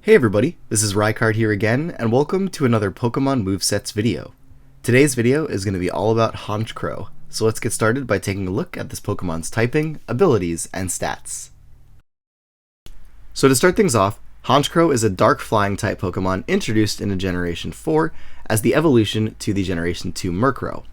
Hey everybody, this is Rykard here again, and welcome to another Pokemon Movesets video. Today's video is going to be all about Honchkrow, so let's get started by taking a look at this Pokemon's typing, abilities, and stats. So to start things off, Honchkrow is a dark flying type Pokemon introduced in Generation 4 as the evolution to the Generation 2 Murkrow.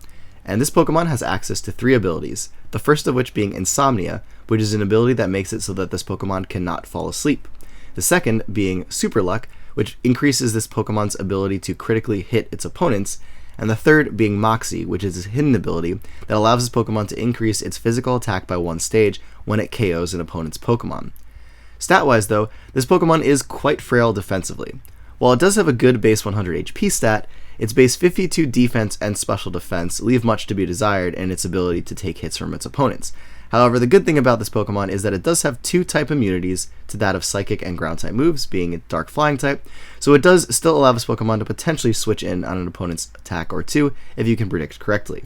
And this Pokemon has access to 3 abilities, the first of which being Insomnia, which is an ability that makes it so that this Pokemon cannot fall asleep. The second being Super Luck, which increases this Pokemon's ability to critically hit its opponents, and the third being Moxie, which is a hidden ability that allows this Pokemon to increase its physical attack by 1 stage when it KOs an opponent's Pokemon. Stat-wise though, this Pokemon is quite frail defensively. While it does have a good base 100 HP stat, its base 52 defense and special defense leave much to be desired in its ability to take hits from its opponents. However, the good thing about this Pokemon is that it does have 2 type immunities to that of Psychic and Ground type moves, being a Dark Flying type, so it does still allow this Pokemon to potentially switch in on an opponent's attack or 2 if you can predict correctly.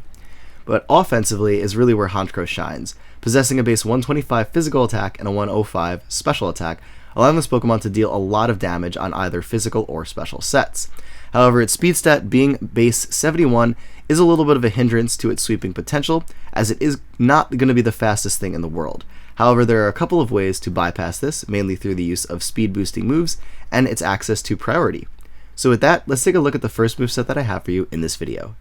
But offensively is really where Honchkrow shines, possessing a base 125 physical attack and a 105 special attack, allowing this Pokemon to deal a lot of damage on either physical or special sets. However, its speed stat being base 71 is a little bit of a hindrance to its sweeping potential, as it is not going to be the fastest thing in the world. However, there are a couple of ways to bypass this, mainly through the use of speed boosting moves and its access to priority. So with that, let's take a look at the first moveset that I have for you in this video.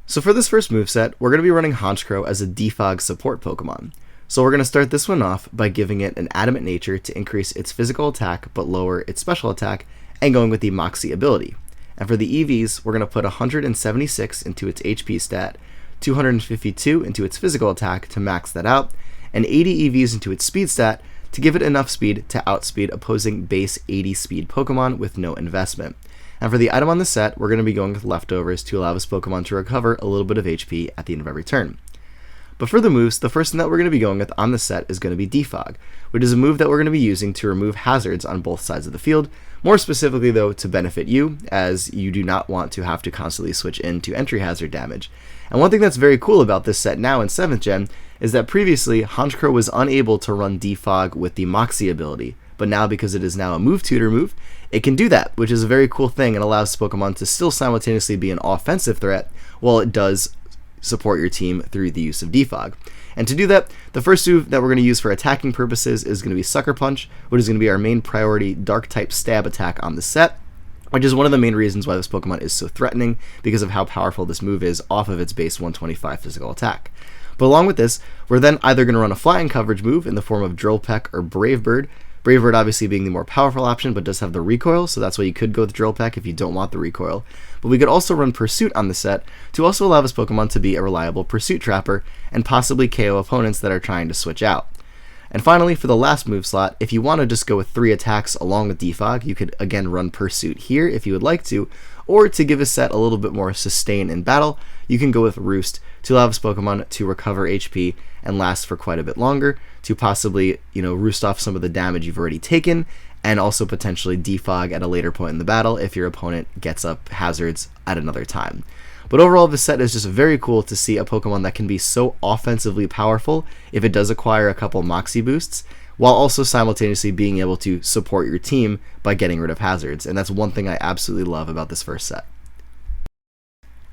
So for this first moveset, we're going to be running Honchkrow as a Defog support Pokemon. So we're going to start this one off by giving it an Adamant nature to increase its physical attack but lower its special attack, and going with the Moxie ability. And for the EVs, we're going to put 176 into its HP stat, 252 into its physical attack to max that out, and 80 EVs into its speed stat to give it enough speed to outspeed opposing base 80 speed Pokemon with no investment. And for the item on the set, we're going to be going with leftovers to allow this Pokemon to recover a little bit of HP at the end of every turn. But for the moves, the first thing that we're going to be going with on the set is going to be Defog, which is a move that we're going to be using to remove hazards on both sides of the field, more specifically though to benefit you, as you do not want to have to constantly switch into entry hazard damage. And one thing that's very cool about this set now in 7th Gen is that previously Honchkrow was unable to run Defog with the Moxie ability, but now because it is now a move tutor move, it can do that, which is a very cool thing and allows Pokemon to still simultaneously be an offensive threat while it does support your team through the use of Defog. And to do that, the first move that we're going to use for attacking purposes is going to be Sucker Punch, which is going to be our main priority dark type stab attack on the set, which is one of the main reasons why this Pokemon is so threatening, because of how powerful this move is off of its base 125 physical attack. But along with this, we're then either going to run a flying coverage move in the form of Drill Peck or Brave Bird. Brave Bird obviously being the more powerful option, but does have the recoil, so that's why you could go with Drill Peck if you don't want the recoil. But we could also run Pursuit on the set to also allow this Pokemon to be a reliable Pursuit Trapper and possibly KO opponents that are trying to switch out. And finally, for the last move slot, if you want to just go with 3 attacks along with Defog, you could again run Pursuit here if you would like to, or to give a set a little bit more sustain in battle, you can go with Roost to allow this Pokemon to recover HP and last for quite a bit longer, to possibly, roost off some of the damage you've already taken, and also potentially Defog at a later point in the battle if your opponent gets up hazards at another time. But overall, this set is just very cool to see a Pokemon that can be so offensively powerful if it does acquire a couple Moxie boosts, while also simultaneously being able to support your team by getting rid of hazards, and that's one thing I absolutely love about this first set.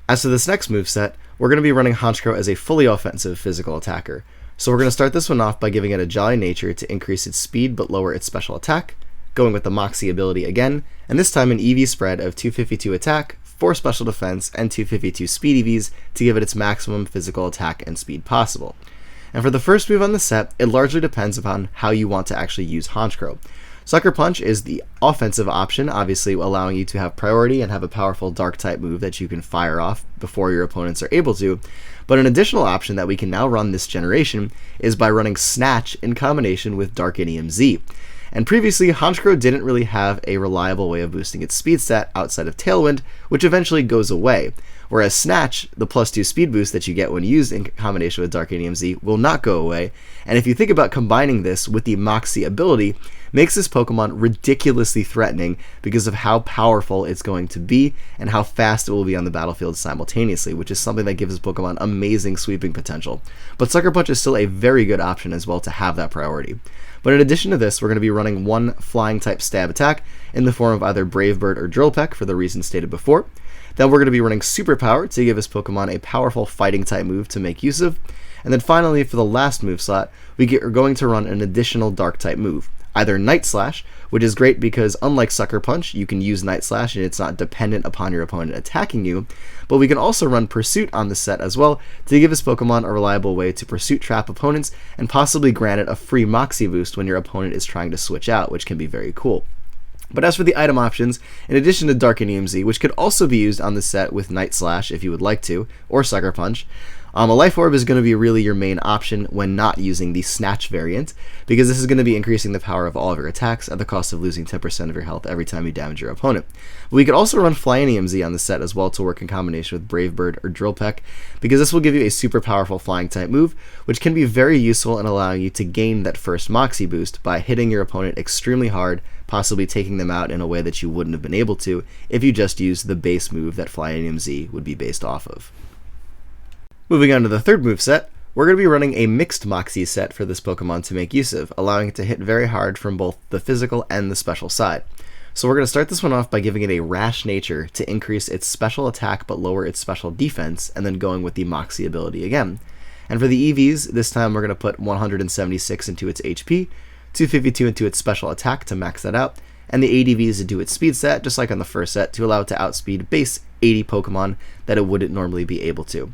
As to this next moveset, we're going to be running Honchkrow as a fully offensive physical attacker. So we're going to start this one off by giving it a Jolly Nature to increase its speed but lower its special attack, going with the Moxie ability again, and this time an EV spread of 252 attack, 4 special defense, and 252 speed EVs to give it its maximum physical attack and speed possible. And for the first move on the set, it largely depends upon how you want to actually use Honchkrow. Sucker Punch is the offensive option, obviously allowing you to have priority and have a powerful dark type move that you can fire off before your opponents are able to. But an additional option that we can now run this generation is by running Snatch in combination with Darkinium Z. And previously, Honchkrow didn't really have a reliable way of boosting its speed stat outside of Tailwind, which eventually goes away. Whereas Snatch, the +2 speed boost that you get when used in combination with Darkinium Z, will not go away. And if you think about combining this with the Moxie ability, makes this Pokemon ridiculously threatening because of how powerful it's going to be and how fast it will be on the battlefield simultaneously, which is something that gives this Pokemon amazing sweeping potential. But Sucker Punch is still a very good option as well to have that priority. But in addition to this, we're going to be running one flying type stab attack in the form of either Brave Bird or Drill Peck for the reasons stated before. Then we're going to be running Super Power to give this Pokemon a powerful fighting type move to make use of. And then finally, for the last move slot, we're going to run an additional Dark type move, either Night Slash, which is great because unlike Sucker Punch, you can use Night Slash and it's not dependent upon your opponent attacking you, but we can also run Pursuit on this set as well to give this Pokemon a reliable way to pursuit trap opponents and possibly grant it a free Moxie boost when your opponent is trying to switch out, which can be very cool. But as for the item options, in addition to Dark and EMZ, which could also be used on this set with Night Slash if you would like to, or Sucker Punch, a Life Orb is going to be really your main option when not using the Snatch variant, because this is going to be increasing the power of all of your attacks at the cost of losing 10% of your health every time you damage your opponent. But we could also run Flying EMZ on the set as well to work in combination with Brave Bird or Drill Peck, because this will give you a super powerful flying type move, which can be very useful in allowing you to gain that first Moxie boost by hitting your opponent extremely hard, possibly taking them out in a way that you wouldn't have been able to if you just used the base move that Flying EMZ would be based off of. Moving on to the third moveset, we're going to be running a mixed Moxie set for this Pokemon to make use of, allowing it to hit very hard from both the physical and the special side. So we're going to start this one off by giving it a Rash nature to increase its special attack but lower its special defense, and then going with the Moxie ability again. And for the EVs, this time we're going to put 176 into its HP, 252 into its special attack to max that out, and the ADVs into its speed set, just like on the first set, to allow it to outspeed base 80 Pokemon that it wouldn't normally be able to.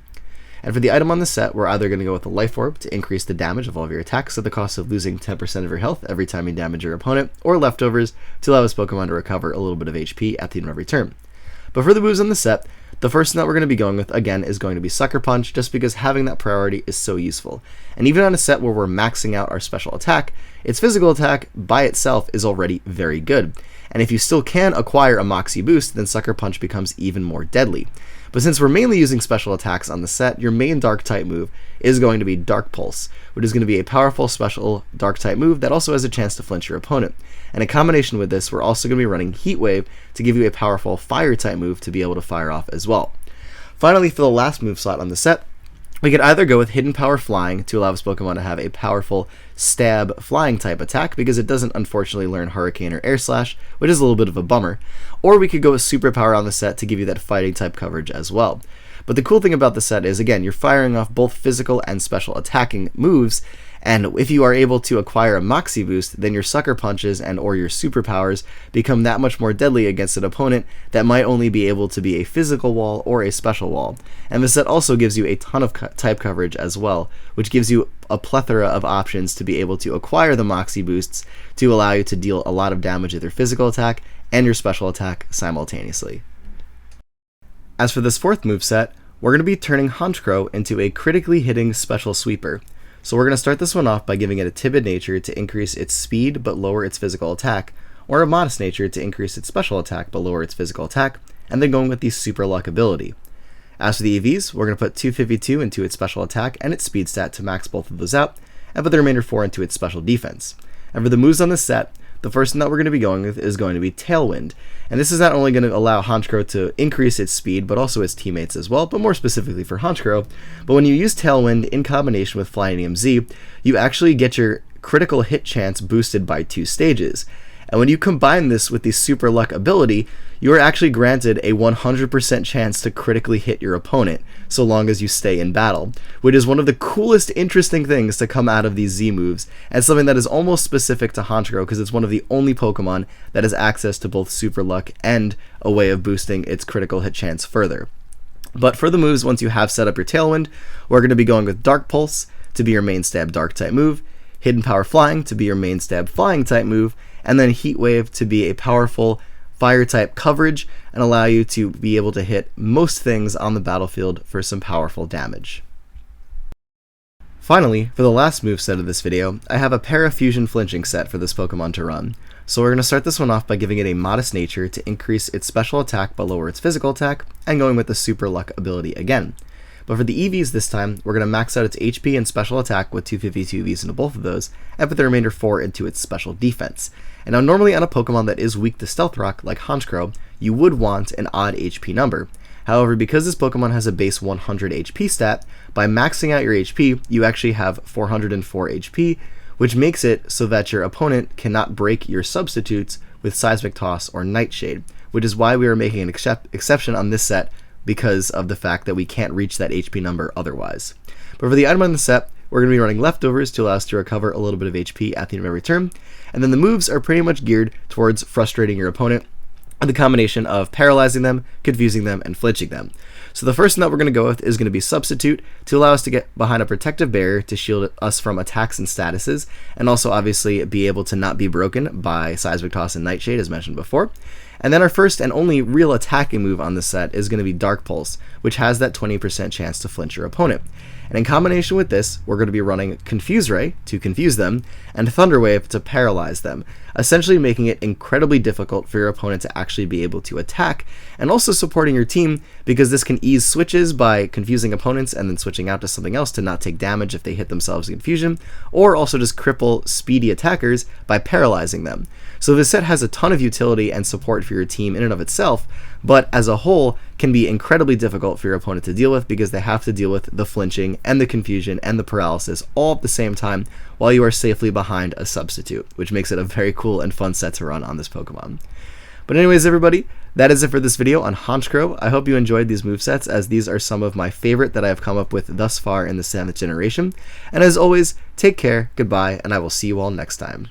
And for the item on the set, we're either going to go with the Life Orb to increase the damage of all of your attacks at the cost of losing 10% of your health every time you damage your opponent, or Leftovers to allow this Pokemon to recover a little bit of HP at the end of every turn. But for the moves on the set, the first one that we're going to be going with, again, is going to be Sucker Punch, just because having that priority is so useful. And even on a set where we're maxing out our special attack, its physical attack by itself is already very good. And if you still can acquire a Moxie boost, then Sucker Punch becomes even more deadly. But since we're mainly using special attacks on the set, your main Dark type move is going to be Dark Pulse, which is going to be a powerful special Dark type move that also has a chance to flinch your opponent. And in combination with this, we're also going to be running Heat Wave to give you a powerful Fire type move to be able to fire off as well. Finally, for the last move slot on the set, we could either go with Hidden Power Flying to allow this Pokemon to have a powerful Stab Flying type attack, because it doesn't unfortunately learn Hurricane or Air Slash, which is a little bit of a bummer, or we could go with Super Power on the set to give you that fighting type coverage as well. But the cool thing about the set is, again, you're firing off both physical and special attacking moves, and if you are able to acquire a Moxie boost, then your Sucker Punches and or your superpowers become that much more deadly against an opponent that might only be able to be a physical wall or a special wall. And the set also gives you a ton of type coverage as well, which gives you a plethora of options to be able to acquire the Moxie boosts to allow you to deal a lot of damage with your physical attack and your special attack simultaneously. As for this fourth moveset, we're going to be turning Honchkrow into a critically hitting special sweeper. So we're going to start this one off by giving it a Timid nature to increase its speed but lower its physical attack, or a Modest nature to increase its special attack but lower its physical attack, and then going with the Super Luck ability. As for the EVs, we're going to put 252 into its special attack and its speed stat to max both of those out, and put the remainder 4 into its special defense. And for the moves on this set, the first one that we're going to be going with is going to be Tailwind, and this is not only going to allow Honchkrow to increase its speed, but also its teammates as well, but more specifically for Honchkrow. But when you use Tailwind in combination with Flying EMZ, you actually get your critical hit chance boosted by 2 stages. And when you combine this with the Super Luck ability, you are actually granted a 100% chance to critically hit your opponent, so long as you stay in battle, which is one of the coolest, interesting things to come out of these Z moves, and something that is almost specific to Honchkrow, because it's one of the only Pokemon that has access to both Super Luck and a way of boosting its critical hit chance further. But for the moves, once you have set up your Tailwind, we're going to be going with Dark Pulse to be your main stab Dark type move, Hidden Power Flying to be your main stab Flying type move, and then Heat Wave to be a powerful Fire type coverage and allow you to be able to hit most things on the battlefield for some powerful damage. Finally, for the last moveset of this video, I have a Para-Fusion-Flinching set for this Pokemon to run. So we're going to start this one off by giving it a Modest nature to increase its special attack but lower its physical attack, and going with the Super Luck ability again. But for the EVs this time, we're going to max out its HP and special attack with 252 EVs into both of those, and put the remainder 4 into its special defense. And now normally on a Pokemon that is weak to Stealth Rock, like Honchkrow, you would want an odd HP number. However, because this Pokemon has a base 100 HP stat, by maxing out your HP, you actually have 404 HP, which makes it so that your opponent cannot break your substitutes with Seismic Toss or Nightshade, which is why we are making an exception on this set, because of the fact that we can't reach that HP number otherwise. But for the item on the set, we're going to be running Leftovers to allow us to recover a little bit of HP at the end of every turn, and then the moves are pretty much geared towards frustrating your opponent, the combination of paralyzing them, confusing them, and flinching them. So the first one that we're going to go with is going to be Substitute, to allow us to get behind a protective barrier to shield us from attacks and statuses, and also obviously be able to not be broken by Seismic Toss and Nightshade as mentioned before. And then our first and only real attacking move on this set is going to be Dark Pulse, which has that 20% chance to flinch your opponent. And in combination with this, we're going to be running Confuse Ray to confuse them, and Thunder Wave to paralyze them, essentially making it incredibly difficult for your opponent to actually be able to attack, and also supporting your team, because this can ease switches by confusing opponents and then switching out to something else to not take damage if they hit themselves in confusion, or also just cripple speedy attackers by paralyzing them. So this set has a ton of utility and support for your team in and of itself, but as a whole can be incredibly difficult for your opponent to deal with, because they have to deal with the flinching and the confusion and the paralysis all at the same time while you are safely behind a substitute, which makes it a very cool and fun set to run on this Pokemon. But anyways, everybody, that is it for this video on Honchkrow. I hope you enjoyed these movesets, as these are some of my favorite that I have come up with thus far in the 7th generation. And as always, take care, goodbye, and I will see you all next time.